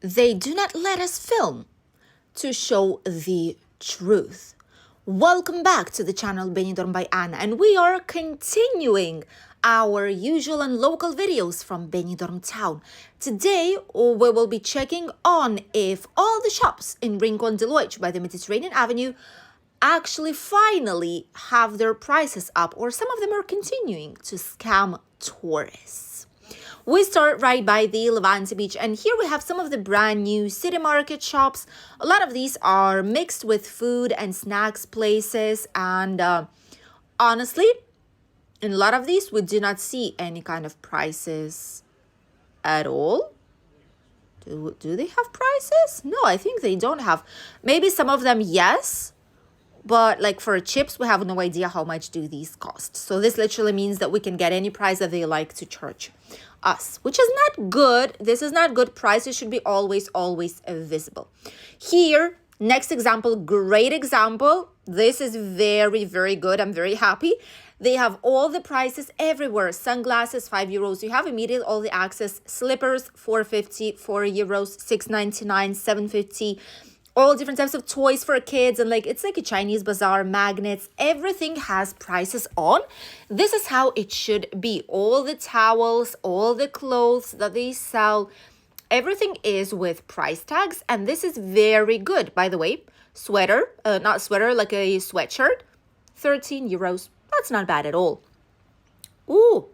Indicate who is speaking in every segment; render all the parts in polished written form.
Speaker 1: They do not let us film to show the truth. Welcome back to the channel Benidorm by Anna, and we are continuing our usual and local videos from Benidorm town. Today we will be checking on if all the shops in Rincon by the Mediterranean Avenue actually finally have their prices up, or some of them are continuing to scam tourists. We start right by the Levante beach, and here we have some of the brand new city market shops. A lot of these are mixed with food and snacks places, and honestly, in a lot of these we do not see any kind of prices at all. Do they have prices? No, I think they don't have. Maybe some of them, yes. But like for chips, we have no idea how much do these cost. So this literally means that we can get any price that they like to charge us, which is not good. This is not good. Prices should be always visible. Here, next example, great example. This is very, very good. I'm very happy. They have all the prices everywhere. Sunglasses, €5. You have immediate all the access. Slippers, €4.50, €4, $6.99, $7.50. All different types of toys for kids, and like it's like a Chinese bazaar. Magnets, everything has prices on. This is how it should be. All the towels, all the clothes that they sell, everything is with price tags, and this is very good. By the way, sweater, not sweater, like a sweatshirt, €13. That's not bad at all. Ooh,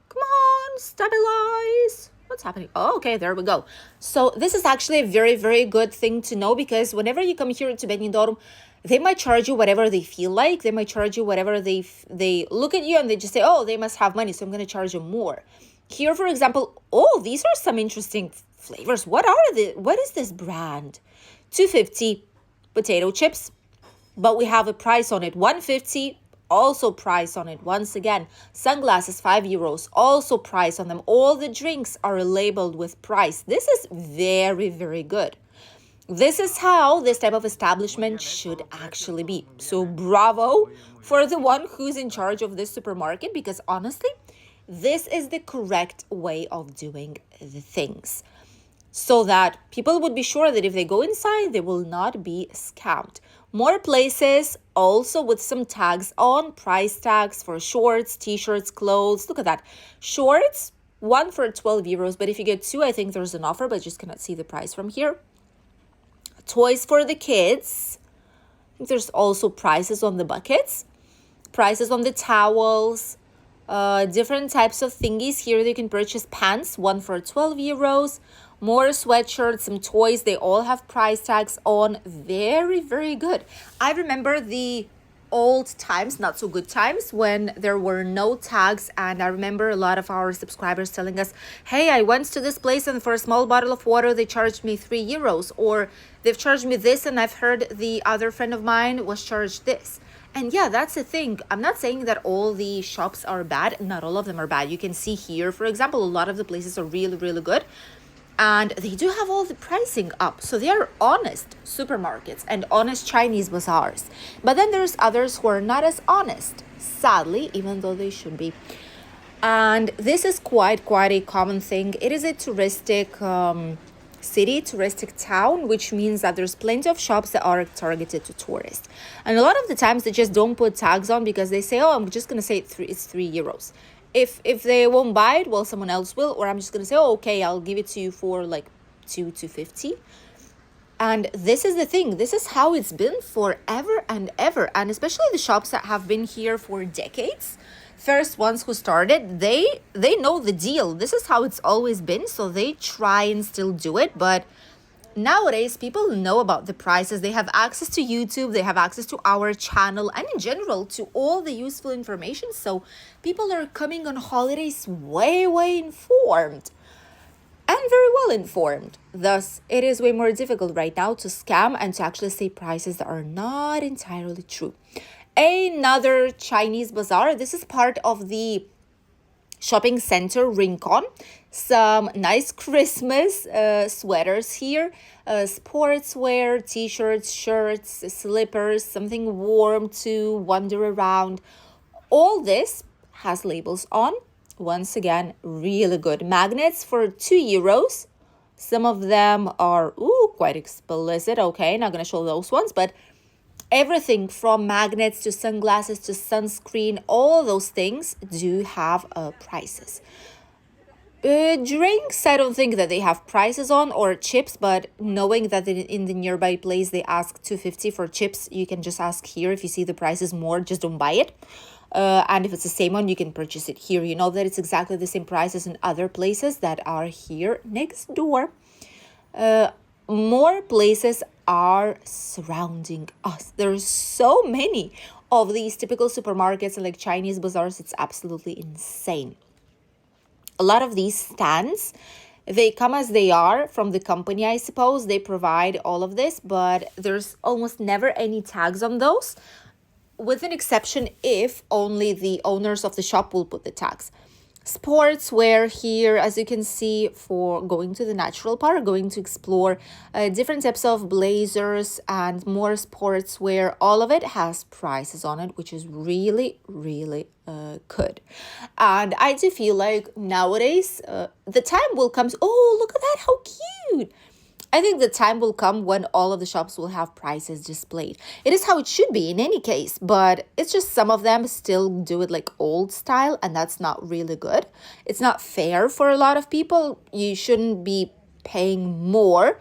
Speaker 1: come on, stabilize. What's happening? Oh, okay, there we go. So this is actually a very, very good thing to know, because whenever you come here to Benidorm, they might charge you whatever they feel like. They might charge you whatever they look at you and they just say, oh, they must have money, so I'm going to charge you more. Here, for example, oh, these are some interesting flavors. What is this brand? $2.50 potato chips, but we have a price on it, $1.50. Also price on it. Once again, sunglasses, €5, also price on them. All the drinks are labeled with price. This is very, very good. This is how this type of establishment should actually be. So bravo for the one who's in charge of this supermarket, because honestly, this is the correct way of doing the things, so that people would be sure that if they go inside, they will not be scammed. More places also with some tags on, price tags for shorts, t-shirts, clothes. Look at that. Shorts, one for €12, but if you get two, I think there's an offer, but I just cannot see the price from here. Toys for the kids. I think there's also prices on the buckets, prices on the towels, different types of thingies. Here you can purchase pants, one for €12. More sweatshirts, some toys, they all have price tags on. Very, very good. I remember the old times, not so good times, when there were no tags, and I remember a lot of our subscribers telling us, hey, I went to this place and for a small bottle of water they charged me €3, or they've charged me this, and I've heard the other friend of mine was charged this. And yeah, that's the thing. I'm not saying that all the shops are bad. Not all of them are bad. You can see here, for example, a lot of the places are really, really good. And they do have all the pricing up. So they are honest supermarkets and honest Chinese bazaars. But then there's others who are not as honest, sadly, even though they should be. And this is quite a common thing. It is a touristic city, touristic town, which means that there's plenty of shops that are targeted to tourists. And a lot of the times they just don't put tags on, because they say, oh, I'm just going to say it's €3. If they won't buy it, well, someone else will, or I'm just going to say, oh, okay, I'll give it to you for like $2.50. And this is the thing. This is how it's been forever and ever. And especially the shops that have been here for decades, first ones who started, they know the deal. This is how it's always been. So they try and still do it. But nowadays, people know about the prices. They have access to YouTube. They have access to our channel, and in general to all the useful information. So people are coming on holidays way informed, and very well informed. Thus, it is way more difficult right now to scam and to actually say prices that are not entirely true. Another Chinese bazaar. This is part of the shopping center Rincon. Some nice Christmas sweaters here, sportswear, t-shirts, shirts, slippers, something warm to wander around. All this has labels on. Once again, really good. Magnets for €2. Some of them are quite explicit. Okay, not gonna show those ones, but everything from magnets to sunglasses to sunscreen, all those things do have prices. Drinks, I don't think that they have prices on, or chips, but knowing that in the nearby place they ask 250 for chips, you can just ask here. If you see the price is more, just don't buy it. And if it's the same one, you can purchase it here. You know that it's exactly the same prices in other places that are here next door. More places are surrounding us. There's so many of these typical supermarkets and like Chinese bazaars. It's absolutely insane. A lot of these stands, they come as they are from the company, I suppose. They provide all of this, but there's almost never any tags on those, with an exception if only the owners of the shop will put the tags. Sportswear here, as you can see, for going to the natural park, going to explore different types of blazers and more sportswear. All of it has prices on it, which is really, really good. And I do feel like nowadays the time will come. Oh, look at that, how cute. I think the time will come when all of the shops will have prices displayed. It is how it should be in any case, but it's just some of them still do it like old style, and that's not really good. It's not fair for a lot of people. You shouldn't be paying more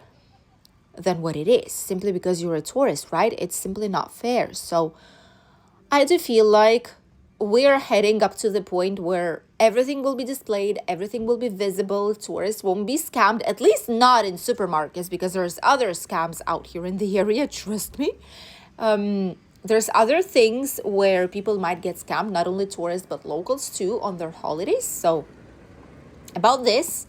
Speaker 1: than what it is simply because you're a tourist, right? It's simply not fair. So I do feel like we're heading up to the point where everything will be displayed, everything will be visible, tourists won't be scammed, at least not in supermarkets, because there's other scams out here in the area, trust me. There's other things where people might get scammed, not only tourists, but locals too, on their holidays. So about this,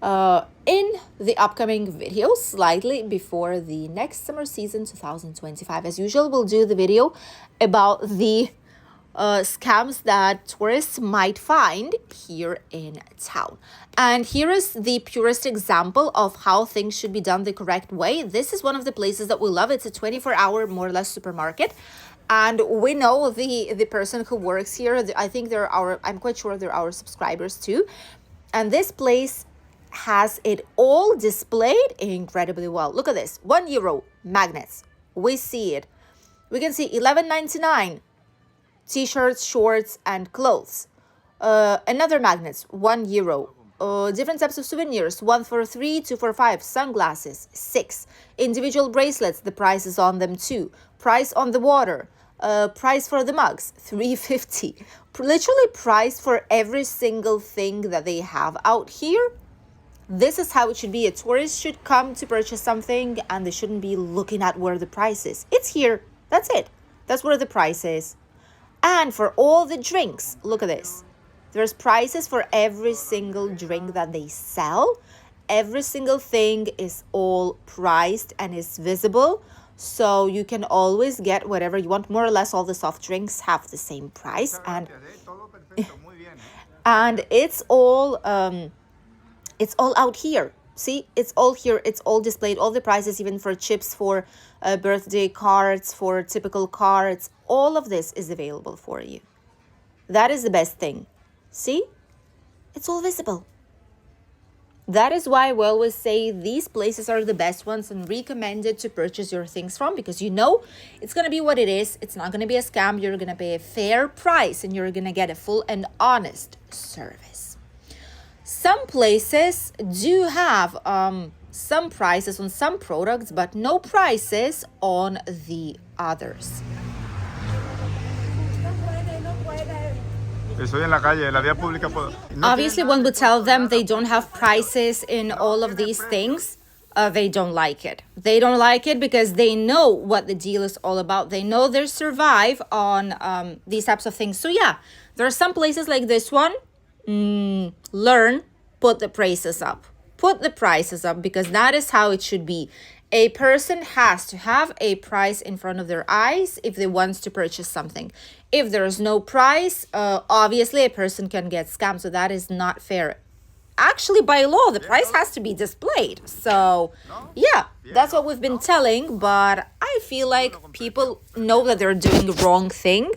Speaker 1: in the upcoming video, slightly before the next summer season 2025, as usual, we'll do the video about the scams that tourists might find here in town. And here is the purest example of how things should be done the correct way. This is one of the places that we love. It's a 24-hour, more or less, supermarket. And we know the person who works here. I think I'm quite sure they're our subscribers too. And this place has it all displayed incredibly well. Look at this, €1 magnets. We see it. We can see $11.99. T-shirts, shorts, and clothes. Another magnets, €1. Different types of souvenirs, 1 for 3, 2 for 5. Sunglasses, 6. Individual bracelets, the price is on them too. Price on the water. Price for the mugs, $3.50. Literally price for every single thing that they have out here. This is how it should be. A tourist should come to purchase something and they shouldn't be looking at where the price is. It's here. That's it. That's where the price is. And for all the drinks, look at this. There's prices for every single drink that they sell. Every single thing is all priced and is visible. So you can always get whatever you want. More or less all the soft drinks have the same price. And it's all out here. See, it's all here. It's all displayed. All the prices, even for chips, for birthday cards, for typical cards. All of this is available for you. That is the best thing. See? It's all visible. That is why we always say these places are the best ones and recommended to purchase your things from, because you know it's going to be what it is. It's not going to be a scam. You're going to pay a fair price and you're going to get a full and honest service. Some places do have some prices on some products, but no prices on the others. Obviously, when we tell them they don't have prices in all of these things, they don't like it. They don't like it because they know what the deal is all about. They know they survive on these types of things. So yeah, there are some places like this one. Learn, put the prices up. Put the prices up, because that is how it should be. A person has to have a price in front of their eyes if they want to purchase something. If there is no price, obviously a person can get scammed. So that is not fair. Actually, by law, the price has to be displayed. So yeah, that's what we've been telling. But I feel like people know that they're doing the wrong thing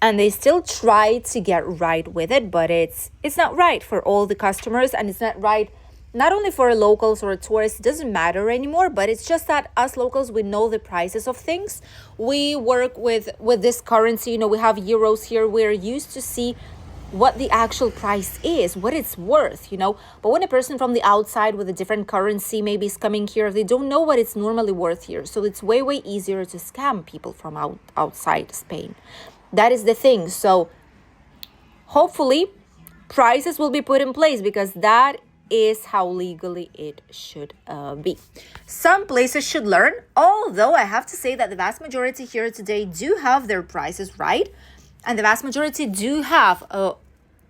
Speaker 1: and they still try to get right with it. But it's not right for all the customers, and it's not right not only for locals or tourists, it doesn't matter anymore, but it's just that us locals, we know the prices of things. We work with this currency, we have euros here. We're used to see what the actual price is, what it's worth, But when a person from the outside with a different currency maybe is coming here, they don't know what it's normally worth here. So it's way, way easier to scam people from outside Spain. That is the thing. So hopefully prices will be put in place, because that is how legally it should be. Some places should learn, although I have to say that the vast majority here today do have their prices right, and the vast majority do have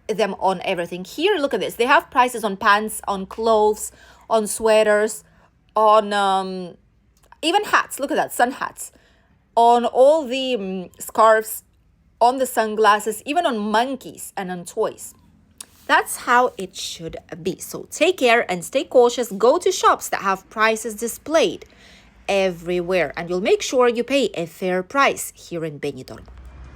Speaker 1: them on everything. Here, look at this. They have prices on pants, on clothes, on sweaters, on even hats. Look at that, sun hats, on all the scarves, on the sunglasses, even on monkeys and on toys. That's how it should be. So take care and stay cautious. Go to shops that have prices displayed everywhere, and you'll make sure you pay a fair price here in Benidorm.